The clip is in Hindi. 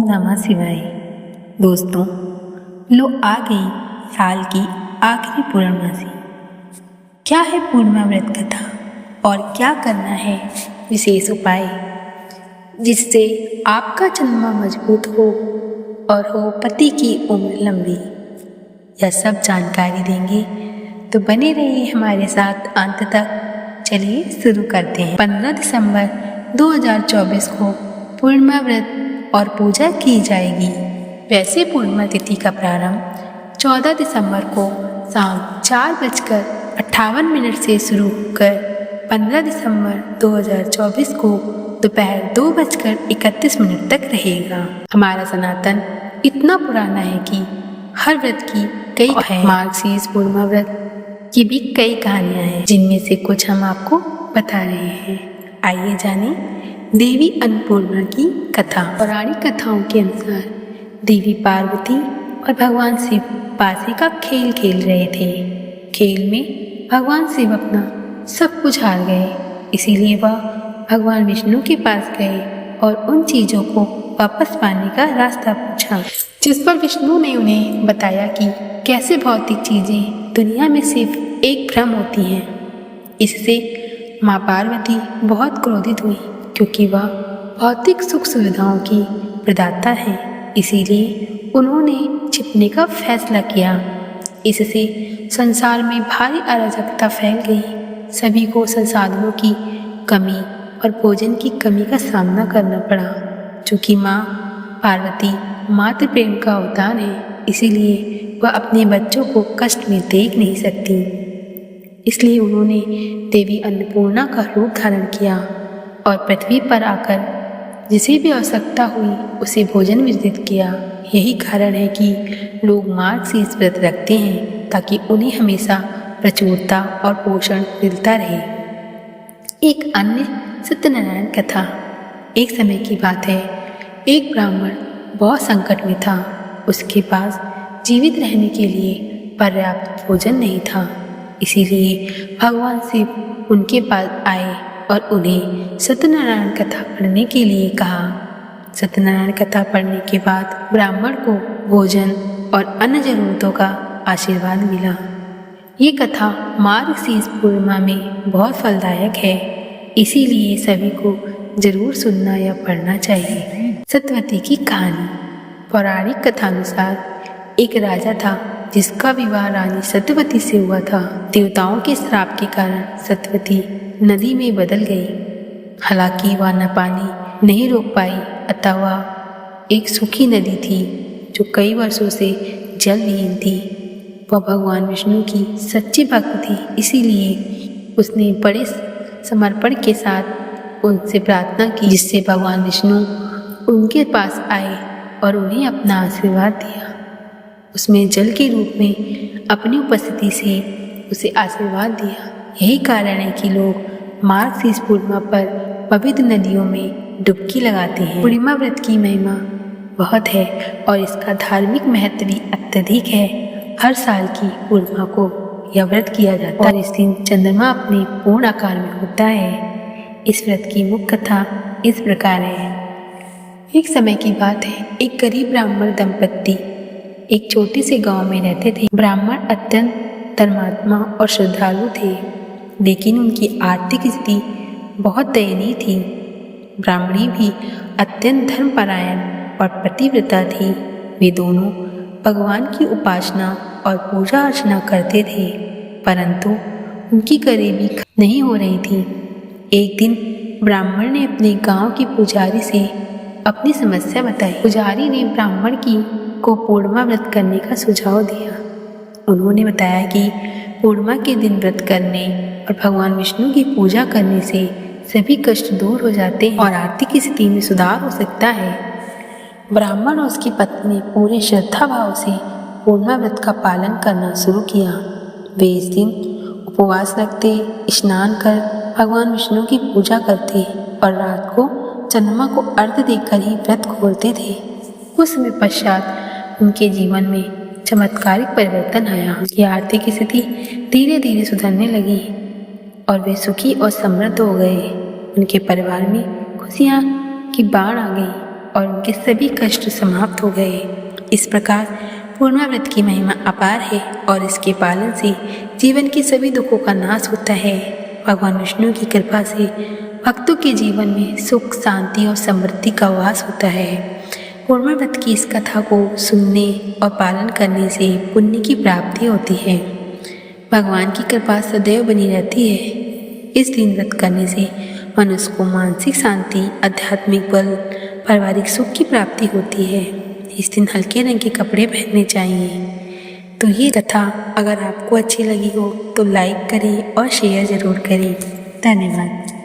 नमः शिवाय। दोस्तों, लो आ गई साल की आखिरी पूर्णमासी। क्या है पूर्णिमा व्रत कथा और क्या करना है विशेष उपाय जिससे आपका जन्म मजबूत हो और हो पति की उम्र लंबी। यह सब जानकारी देंगे, तो बने रहिए हमारे साथ अंत तक। चलिए शुरू करते हैं। 15 दिसंबर 2024 को पूर्णिमा व्रत और पूजा की जाएगी। वैसे पूर्णिमा तिथि का प्रारंभ 14 दिसंबर को शाम 4:58 से शुरू होकर 15 दिसंबर 2024 को दोपहर 2:31 तक रहेगा। हमारा सनातन इतना पुराना है कि हर व्रत की कई है। मार्गशीर्ष पूर्णिमा व्रत की भी कई कहानियां हैं, जिनमें से कुछ हम आपको बता रहे हैं। आइए जानें देवी अन्नपूर्णा की कथा। पौराणिक कथाओं के अनुसार देवी पार्वती और भगवान शिव पासे का खेल खेल रहे थे। खेल में भगवान शिव अपना सब कुछ हार गए, इसीलिए वह भगवान विष्णु के पास गए और उन चीज़ों को वापस पाने का रास्ता पूछा, जिस पर विष्णु ने उन्हें बताया कि कैसे भौतिक चीज़ें दुनिया में सिर्फ एक भ्रम होती हैं। इससे माँ पार्वती बहुत क्रोधित हुई, क्योंकि वह भौतिक सुख सुविधाओं की प्रदाता है। इसीलिए उन्होंने छिपने का फैसला किया। इससे संसार में भारी अराजकता फैल गई। सभी को संसाधनों की कमी और भोजन की कमी का सामना करना पड़ा। चूँकि माँ पार्वती मातृ प्रेम का अवतार है, इसीलिए वह अपने बच्चों को कष्ट में देख नहीं सकती। इसलिए उन्होंने देवी अन्नपूर्णा का रूप धारण किया और पृथ्वी पर आकर जिसे भी आवश्यकता हुई उसे भोजन वितरित किया। यही कारण है कि लोग मार्गशीर्ष व्रत रखते हैं, ताकि उन्हें हमेशा प्रचुरता और पोषण मिलता रहे। एक अन्य सत्यनारायण कथा। एक समय की बात है, एक ब्राह्मण बहुत संकट में था। उसके पास जीवित रहने के लिए पर्याप्त भोजन नहीं था। इसीलिए भगवान शिव उनके पास आए और उन्हें सत्यनारायण कथा पढ़ने के लिए कहा। सत्यनारायण कथा पढ़ने के बाद ब्राह्मण को भोजन और अन्य जरूरतों का आशीर्वाद मिला। ये कथा मार्गशीर्ष पूर्णिमा में बहुत फलदायक है, इसीलिए सभी को जरूर सुनना या पढ़ना चाहिए। सत्यवती की कहानी। पौराणिक कथानुसार एक राजा था जिसका विवाह रानी सत्यवती से हुआ था। देवताओं के श्राप के कारण सत्यवती नदी में बदल गई। हालांकि वह न पानी नहीं रोक पाई, अतः वह एक सूखी नदी थी जो कई वर्षों से जलविहीन थी। वह भगवान विष्णु की सच्ची भक्त थी, इसीलिए उसने बड़े समर्पण के साथ उनसे प्रार्थना की, जिससे भगवान विष्णु उनके पास आए और उन्हें अपना आशीर्वाद दिया। उसमें जल के रूप में अपनी उपस्थिति से उसे आशीर्वाद दिया। यही कारण है कि लोग मार्गशीर्ष पूर्णिमा पर पवित्र नदियों में डुबकी लगाते हैं। पूर्णिमा व्रत की महिमा बहुत है और इसका धार्मिक महत्व भी अत्यधिक है। हर साल की पूर्णिमा को यह व्रत किया जाता है और इस दिन चंद्रमा अपने पूर्ण आकार में होता है। इस व्रत की मुख्य कथा इस प्रकार है। एक समय की बात है, एक गरीब ब्राह्मण दंपत्ति एक छोटे से गांव में रहते थे। ब्राह्मण अत्यंत धर्मात्मा और श्रद्धालु थे, लेकिन उनकी आर्थिक स्थिति बहुत दयनीय थी। ब्राह्मणी भी अत्यंत धर्मपरायण और पतिव्रता थी। वे दोनों भगवान की उपासना और पूजा अर्चना करते थे, परंतु उनकी गरीबी नहीं हो रही थी। एक दिन ब्राह्मण ने अपने गांव के पुजारी से अपनी समस्या बताई। पुजारी ने ब्राह्मण को पूर्णिमा व्रत करने का सुझाव दिया। उन्होंने बताया कि पूर्णिमा के दिन व्रत करने और भगवान विष्णु की पूजा करने से सभी कष्ट दूर हो जाते हैं और आर्थिक स्थिति में सुधार हो सकता है। ब्राह्मण और उसकी पत्नी ने पूरे श्रद्धा भाव से पूर्णिमा व्रत का पालन करना शुरू किया। वे इस दिन उपवास रखते, स्नान कर भगवान विष्णु की पूजा करते और रात को चंद्रमा को अर्घ्य देकर ही व्रत खोलते थे। कुछ समय पश्चात उनके जीवन में चमत्कारिक परिवर्तन आया। उनकी आर्थिक स्थिति धीरे धीरे सुधरने लगी और वे सुखी और समृद्ध हो गए। उनके परिवार में खुशियाँ की बाढ़ आ गई। और उनके सभी कष्ट समाप्त हो गए। इस प्रकार पूर्णिमा व्रत की महिमा अपार है और इसके पालन से जीवन के सभी दुखों का नाश होता है। भगवान विष्णु की कृपा से भक्तों के जीवन में सुख, शांति और समृद्धि का वास होता है। पूर्णिमा व्रत की इस कथा को सुनने और पालन करने से पुण्य की प्राप्ति होती है। भगवान की कृपा सदैव बनी रहती है। इस दिन व्रत करने से मनुष्य को मानसिक शांति, आध्यात्मिक बल, पारिवारिक सुख की प्राप्ति होती है। इस दिन हल्के रंग के कपड़े पहनने चाहिए। तो ये कथा अगर आपको अच्छी लगी हो तो लाइक करें और शेयर ज़रूर करें। धन्यवाद।